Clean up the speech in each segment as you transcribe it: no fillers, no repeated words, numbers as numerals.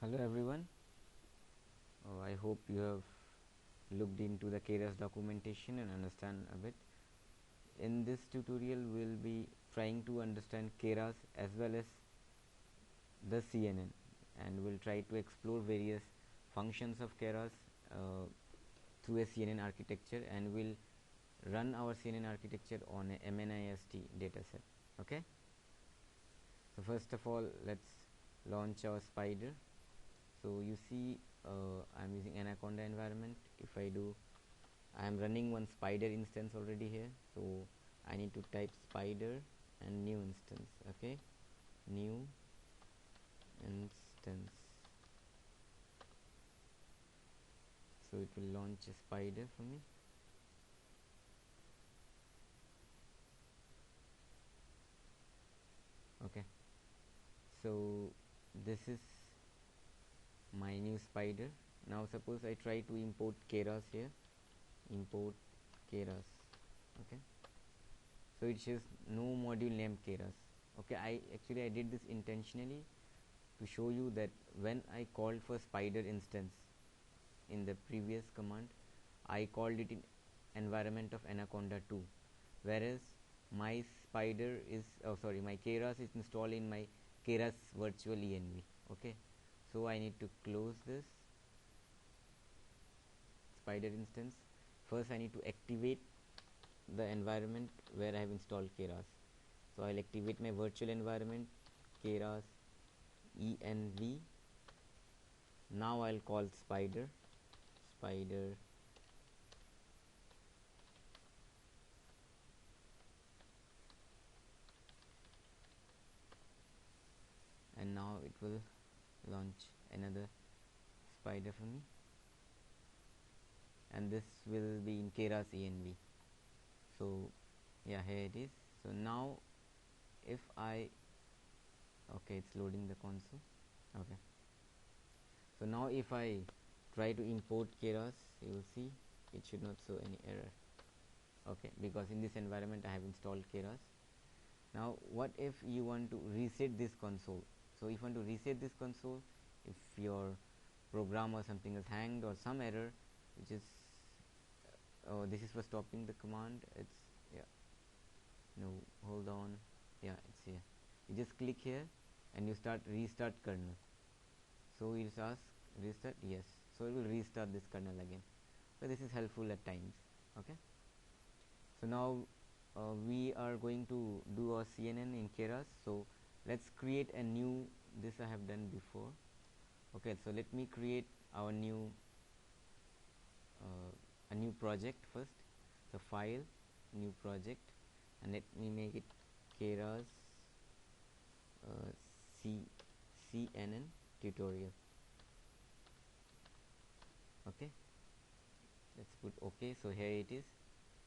Hello everyone. I hope you have looked into the Keras documentation and understand a bit. In this tutorial, we'll be trying to understand Keras as well as the CNN, and we'll try to explore various functions of Keras through a CNN architecture, and we'll run our CNN architecture on a MNIST dataset. Okay. So first of all, let's launch our spider. So you see I'm using anaconda environment. If I do, I am running one spider instance already here, so I need to type spider and new instance. Okay, new instance, so it will launch a spider for me. Okay, so this is my new spider. Now suppose I try to import Keras here, import Keras. Okay, so it shows no module named Keras. Okay, I did this intentionally to show you that when I called for spider instance in the previous command, I called it in environment of anaconda 2, whereas my spider is my Keras is installed in my Keras virtual env. Okay, so I need to close this spider instance. First I need to activate the environment where I have installed Keras. So I'll activate my virtual environment Keras env. Now I'll call spider and now it will launch another spider for me, and this will be in Keras env. So yeah, here it is. So now if I it's loading the console. Okay, so now if I try to import Keras, you will see it should not show any error. Okay, because in this environment I have installed Keras. Now what if you want to reset this console? So if you want to reset this console, if your program or something is hanged or some error, which is this is for stopping the command. It's no, hold on, it's here. You just click here and you restart kernel. So it asks restart, yes, so it will restart this kernel again. So this is helpful at times. Okay, so now we are going to do our CNN in Keras. So let's create a new, this I have done before. Okay, so let me create our new a new project first. So file, new project, and let me make it Keras CNN tutorial. Okay, let's put OK. So here it is.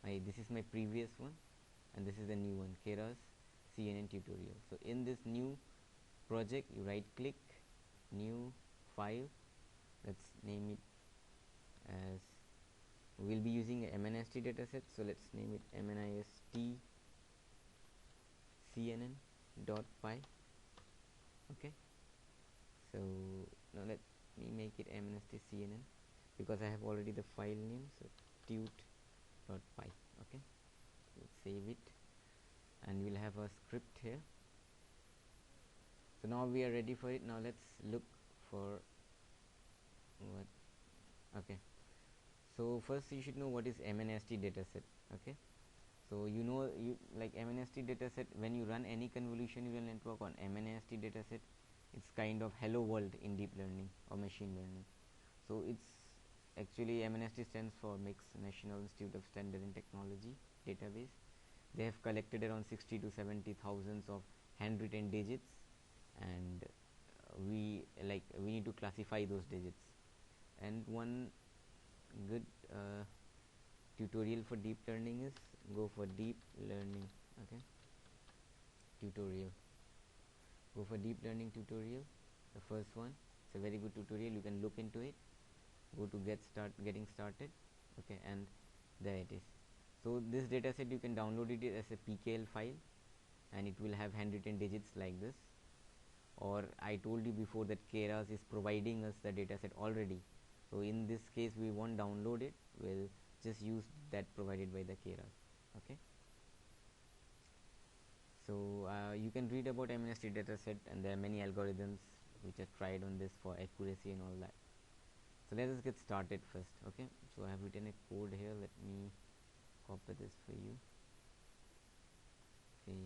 This is my previous one, and this is the new one, Keras CNN tutorial. So in this new project, you right click, new file. Let's name it as, we'll be using a MNIST dataset, so let's name it MNIST CNN.py. Okay, so now let me make it MNIST CNN because I have already the file name, so tut.py. Okay, let's save it, and we'll have a script here. So now we are ready for it. Now let's look for what. Okay, so first you should know what is MNIST dataset. Okay, so you know, you like MNIST dataset, when you run any convolution neural network on MNIST dataset, it's kind of hello world in deep learning or machine learning. So it's actually, MNIST stands for Mixed National Institute of Standard and Technology database. They have collected around 60 to 70 thousands of handwritten digits, and we need to classify those digits. And one good tutorial for deep learning is go for deep learning. Okay, tutorial, go for deep learning tutorial, the first one. It's a very good tutorial, you can look into it. Go to getting started. Okay, and there it is. So this dataset, you can download it as a pkl file, and it will have handwritten digits like this. or I told you before that Keras is providing us the dataset already. So in this case we won't download it, we'll just use that provided by the Keras. Okay. So you can read about MNIST dataset, and there are many algorithms which are tried on this for accuracy and all that. So let us get started first. Okay, so I have written a code here. Let me copy this for you. Okay,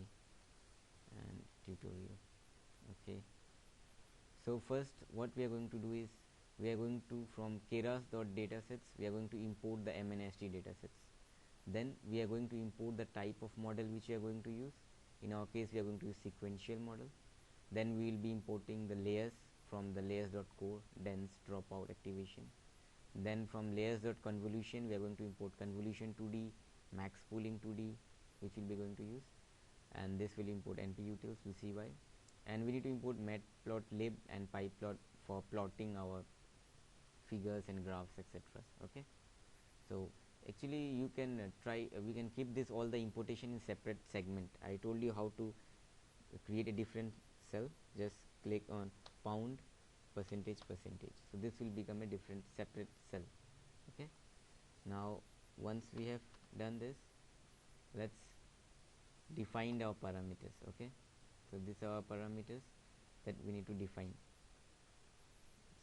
and tutorial. Okay, so first what we are going to do is we are going to, from keras.datasets, we are going to import the MNIST datasets. Then we are going to import the type of model which we are going to use. In our case we are going to use sequential model. Then we will be importing the layers from the layers.core, dense, dropout, activation. Then from layers.convolution we are going to import convolution 2D, max pooling 2D, which we'll be going to use, and this will import nputils, we'll see why. And we need to import matplotlib and pyplot for plotting our figures and graphs, etc. Okay, so actually you can we can keep this all the importation in separate segment. I told you how to create a different cell. Just click on pound percentage. So this will become a different separate cell. Okay, now once we have done this, let's define our parameters. Okay, so these are our parameters that we need to define.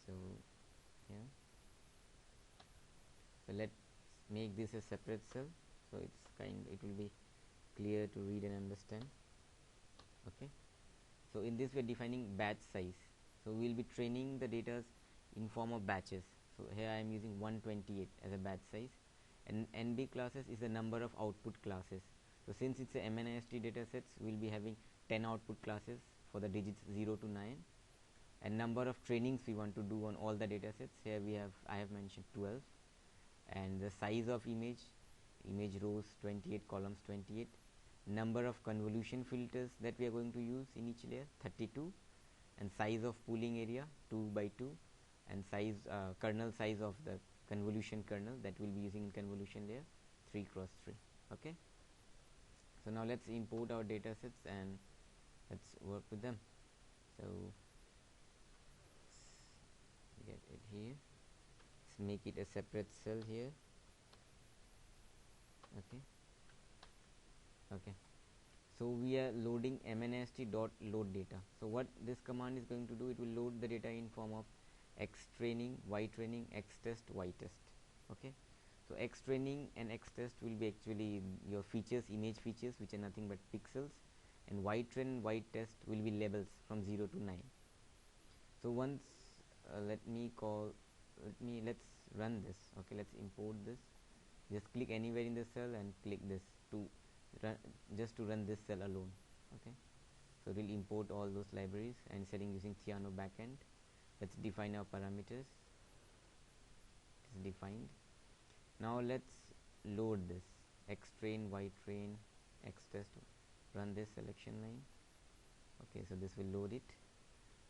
So yeah, so let's make this a separate cell, so it will be clear to read and understand. Okay, so in this we are defining batch size. So we will be training the data in form of batches. So here I am using 128 as a batch size, and NB classes is the number of output classes. So since it's a MNIST datasets, we will be having 10 output classes for the digits 0 to 9, and number of trainings we want to do on all the datasets. Here I have mentioned 12, and the size of image rows 28, columns 28, number of convolution filters that we are going to use in each layer 32, and size of pooling area 2 by 2, and size kernel size of the convolution kernel that we'll be using in convolution layer 3 cross 3. Okay, so now let's import our datasets and let's work with them. So let's get it here, let's make it a separate cell here. Okay, so we are loading MNIST.load data. So what this command is going to do, it will load the data in form of X training, Y training, X test, Y test. Okay, so X training and X test will be actually your features, image features, which are nothing but pixels, and Y train, Y test will be labels from 0 to 9. So once let's run this. Okay, let's import this. Just click anywhere in the cell and click this to run, just to run this cell alone. Okay, so we'll import all those libraries and setting using Cyano backend. Let's define our parameters. It's defined. Now let's load this X train, Y train, X test. Run this selection line. Okay, so this will load it,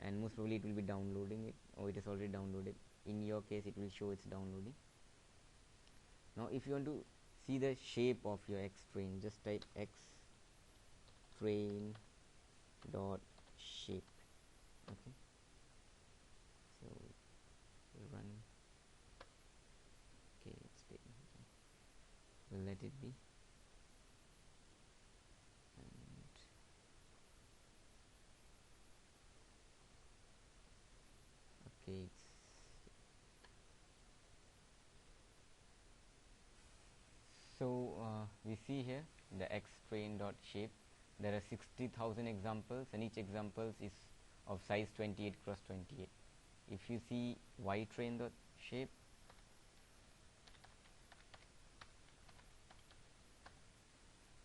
and most probably it will be downloading it, or it is already downloaded. In your case it will show it's downloading. Now if you want to see the shape of your X train, just type X train dot shape. Okay, so run. Okay, it's taking time. We'll let it be. And okay, it's so we see here the X train dot shape. There are 60,000 examples, and each example is of size 28 cross 28. If you see Y train dot shape,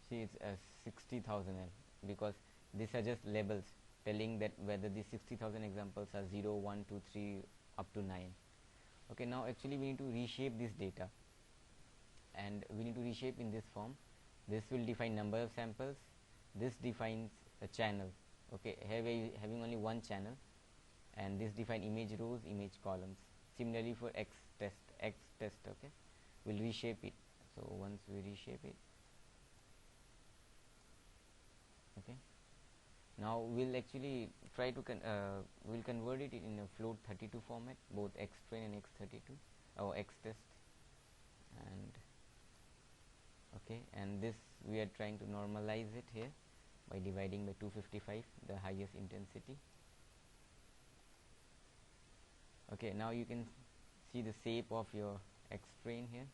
see it's a 60,000 because these are just labels telling that whether these 60,000 examples are 0, 1, 2, 3 up to 9. Okay, now actually we need to reshape this data, and we need to reshape in this form. This will define number of samples, this defines a channel. Okay, here we are having only one channel, and this define image rows, image columns. Similarly for X test. Okay, we'll reshape it. So once we reshape it, okay, Now we'll actually try to we'll convert it in a float 32 format, both xtrain and x32 or xtest. And okay, and this we are trying to normalize it here by dividing by 255, the highest intensity. Okay, now you can see the shape of your xtrain here.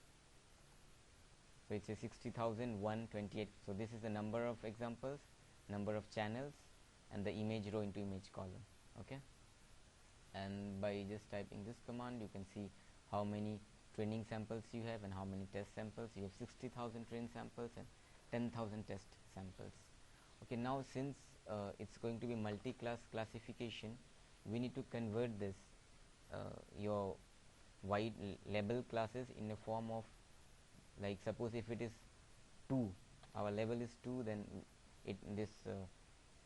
So it's a 60,128. So this is the number of examples, number of channels, and the image row into image column. Okay, and by just typing this command, you can see how many training samples you have and how many test samples. You have 60,000 trained samples and 10,000 test samples. Okay, now since it's going to be multi-class classification, we need to convert this your wide label classes in the form of, like, suppose if it is 2, our label is 2, then it this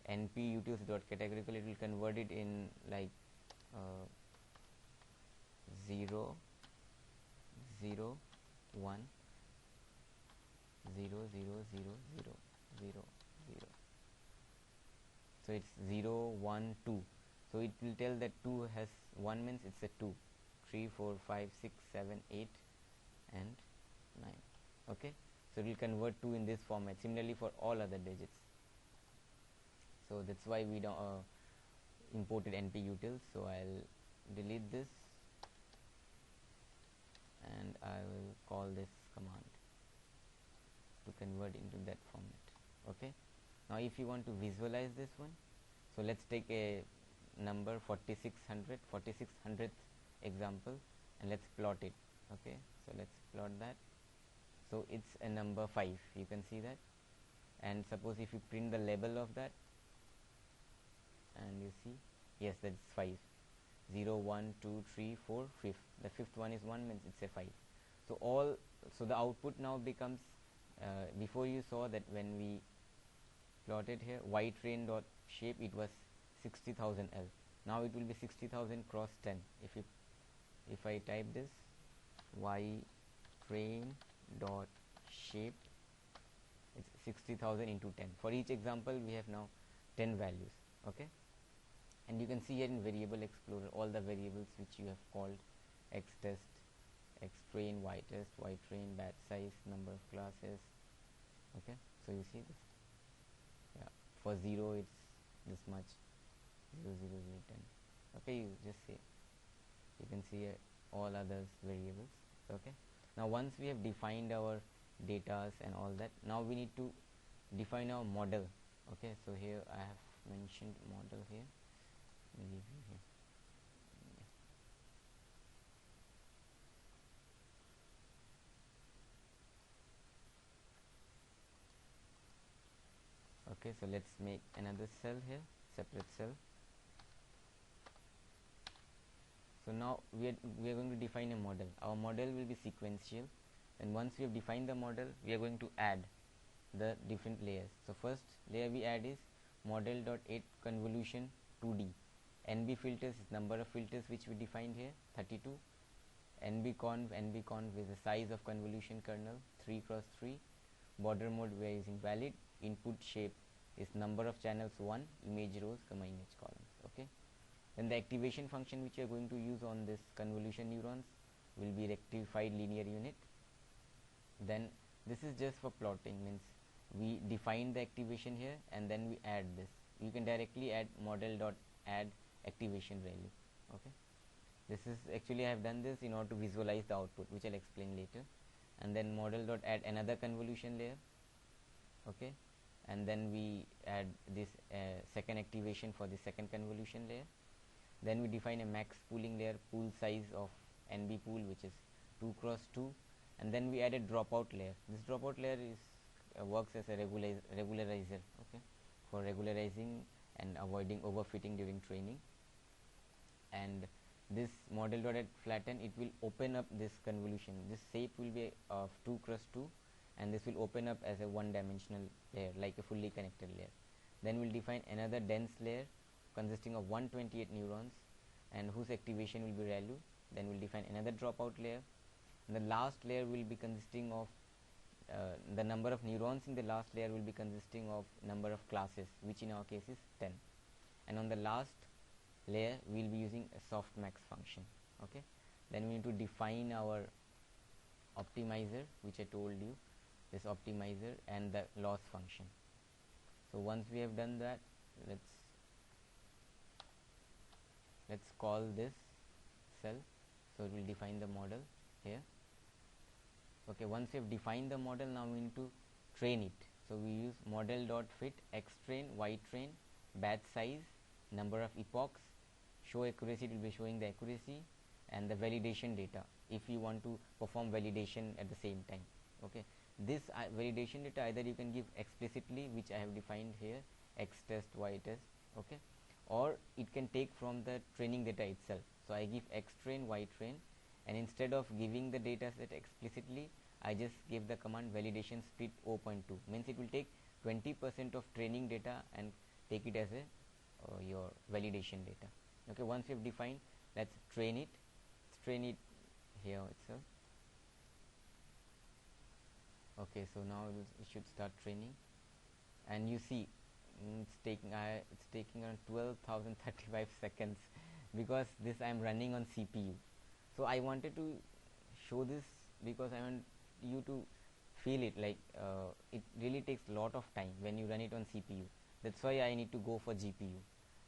np utils dot categorical, it will convert it in like 0 0 1 0 0 0 0 0 0. So it's 0 1 2. So it will tell that 2 has 1 means it's a 2, 3 4 5 6 7 8 and 9. Okay, so it will convert 2 in this format. Similarly for all other digits. So that's why we don't imported np utils. So I'll delete this and I will call this command to convert into that format. Okay, now if you want to visualize this one, so let's take a number 4600th example and let's plot it. Okay, so let's plot that. So it's a number 5, you can see that. And suppose if you print the label of that, and you see, yes, that's 5. 0 1 2 3 4 5th, the fifth one is 1 means it's a 5. So the output now becomes before you saw that when we plotted here y train dot shape, it was 60,000 L. Now it will be 60,000 cross 10. If I type this y train dot shape, it's 60,000 into 10. For each example we have now 10 values. Okay, and you can see here in variable explorer all the variables which you have called: xtest, xtrain, ytest, ytrain, batch size, number of classes. Okay, so you see this. Yeah, for 0 it's this much, 0 0 0 10. Okay, you just see, you can see all others variables. Okay, now once we have defined our datas and all that, now we need to define our model. Okay, so here I have mentioned model here. Leave you here. Okay, so let's make another cell here, separate cell. So now we are going to define a model. Our model will be sequential, and once we have defined the model, we are going to add the different layers. So first layer we add is model.8 convolution 2D. NB filters is number of filters which we defined here, 32. NB conv is the size of convolution kernel, 3 cross 3. Border mode we are using valid. Input shape is number of channels 1, image rows, image columns. Okay, then the activation function which we are going to use on this convolution neurons will be rectified linear unit. Then this is just for plotting, means we define the activation here and then we add this. You can directly add model.add activation value. Okay, this is actually I have done this in order to visualize the output, which I'll explain later. And then model.add another convolution layer. Okay, and then we add this second activation for the second convolution layer. Then we define a max pooling layer, pool size of NB pool, which is 2 cross 2, and then we add a dropout layer. This dropout layer is works as a regularizer, okay, for regularizing and avoiding overfitting during training. And this model.add flatten, it will open up this convolution. This shape will be of 2 cross 2, and this will open up as a one-dimensional layer, like a fully connected layer. Then we'll define another dense layer consisting of 128 neurons and whose activation will be ReLU. Then we'll define another dropout layer, and the last layer will be consisting of the number of neurons in the last layer will be consisting of number of classes, which in our case is 10, and on the last layer we will be using a softmax function. Okay, then we need to define our optimizer, which I told you, this optimizer, and the loss function. So once we have done that, let's call this cell. So it will define the model here. Okay, once we have defined the model, now we need to train it. So we use model dot fit x train, y train, batch size, number of epochs, show accuracy, it will be showing the accuracy, and the validation data if you want to perform validation at the same time. Okay, this validation data either you can give explicitly, which I have defined here, x test, y test. Okay, or it can take from the training data itself. So I give x train, y train, and instead of giving the data set explicitly, I just give the command validation split 0.2, means it will take 20% of training data and take it as a your validation data. Okay, once you have defined, let's train it. Let's train it here itself. Okay, so now it should start training, and you see it's taking around 12,035 seconds because this I am running on CPU. So I wanted to show this because I want you to feel it, like it really takes a lot of time when you run it on CPU. That's why I need to go for GPU,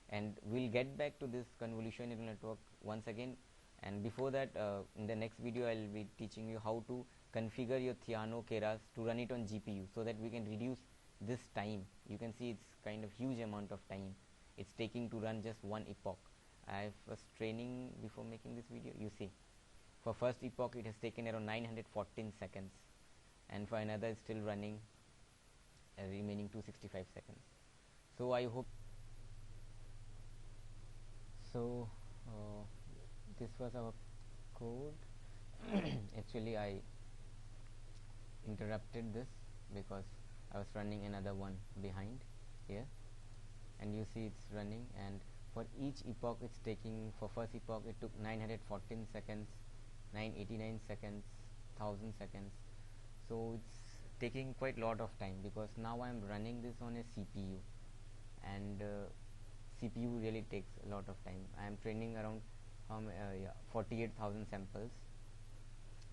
and we'll get back to this convolution neural network once again. And before that, in the next video I'll be teaching you how to configure your Theano Keras to run it on GPU, so that we can reduce this time. You can see it's kind of huge amount of time it's taking to run just one epoch. I was training before making this video. You see, for first epoch it has taken around 914 seconds, and for another it's still running, remaining 265 seconds. So I hope so. This was our code. Actually I interrupted this because I was running another one behind here, and you see it's running, and for each epoch it's taking, for first epoch it took 914 seconds, 989 seconds, 1000 seconds. So it's taking quite a lot of time because now I'm running this on a CPU, and CPU really takes a lot of time. I am training around 48,000 samples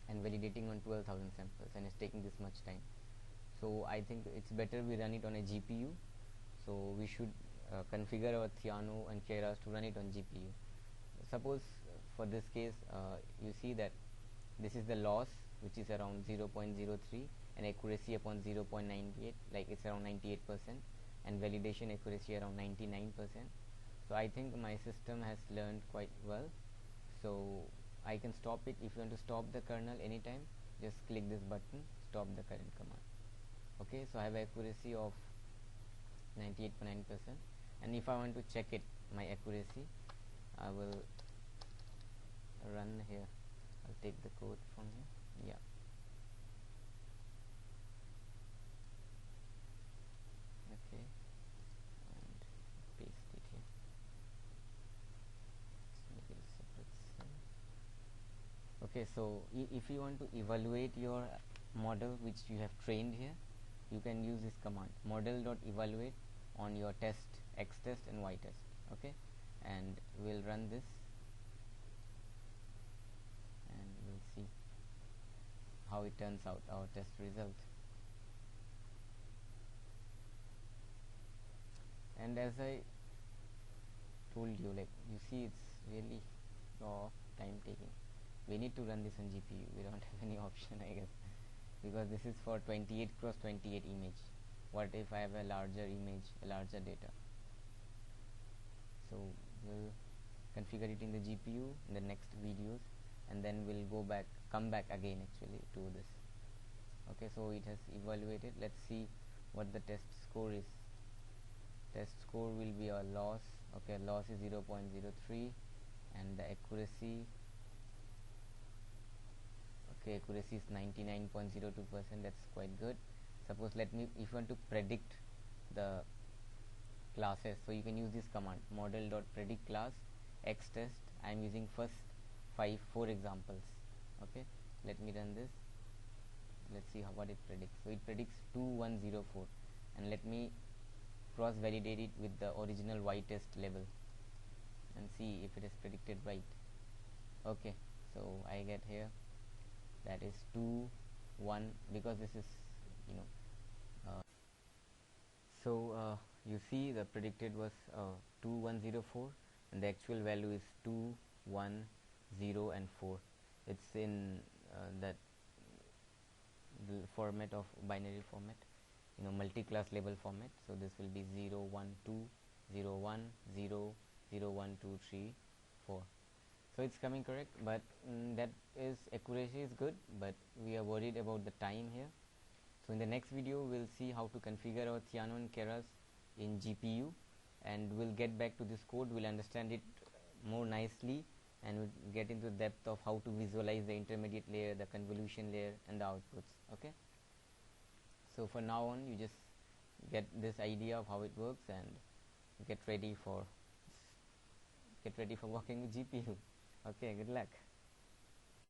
and validating on 12,000 samples, and it's taking this much time. So I think it's better we run it on a GPU. So we should configure our Theano and Keras to run it on GPU. Suppose for this case, you see that this is the loss, which is around 0.03, and accuracy upon 0.98, like it's around 98%, and validation accuracy around 99%. So I think my system has learned quite well. So I can stop it. If you want to stop the kernel anytime, just click this button, stop the current command. Okay, so I have accuracy of 98.9%, and if I want to check it, my accuracy, I will run here. I'll take the code from here. Yeah. Okay, and paste it here. Let's make it a separate cell. Okay, so if you want to evaluate your model which you have trained here, you can use this command, model.evaluate, on your test x test and y test. Okay, and we'll run this and we'll see how it turns out, our test result. And as I told you, like you see, it's really lot of time taking. We need to run this on GPU. We don't have any option, I guess, because this is for 28 cross 28 image. What if I have a larger image, a larger data? So we'll configure it in the GPU in the next videos, and then we'll come back again actually to this. Okay, so it has evaluated. Let's see what the test score is. Test score will be a loss. Okay, loss is 0.03, and the accuracy, okay, accuracy is 99.02%. That's quite good. Suppose if you want to predict the classes, so you can use this command, model.predict class x test. I am using first 4 examples. Okay, let me run this, let's see what it predicts. So it predicts 2104, and let me cross validate it with the original y test level and see if it is predicted right. Okay, so I get here that is 2 1, because this is, you know, you see the predicted was 2104, and the actual value is 2 1 0 and 4. It's in that the format of binary format, multi-class label format. So this will be 0 1 2 0 1 0 0 1 2 3 4. So it's coming correct, but that is accuracy is good, but we are worried about the time here. So in the next video we'll see how to configure our Theano and Keras in GPU, and we'll get back to this code, we'll understand it more nicely, and we'll get into the depth of how to visualize the intermediate layer, the convolution layer, and the outputs. Okay, so for now on, you just get this idea of how it works and get ready for working with GPU. Okay, good luck.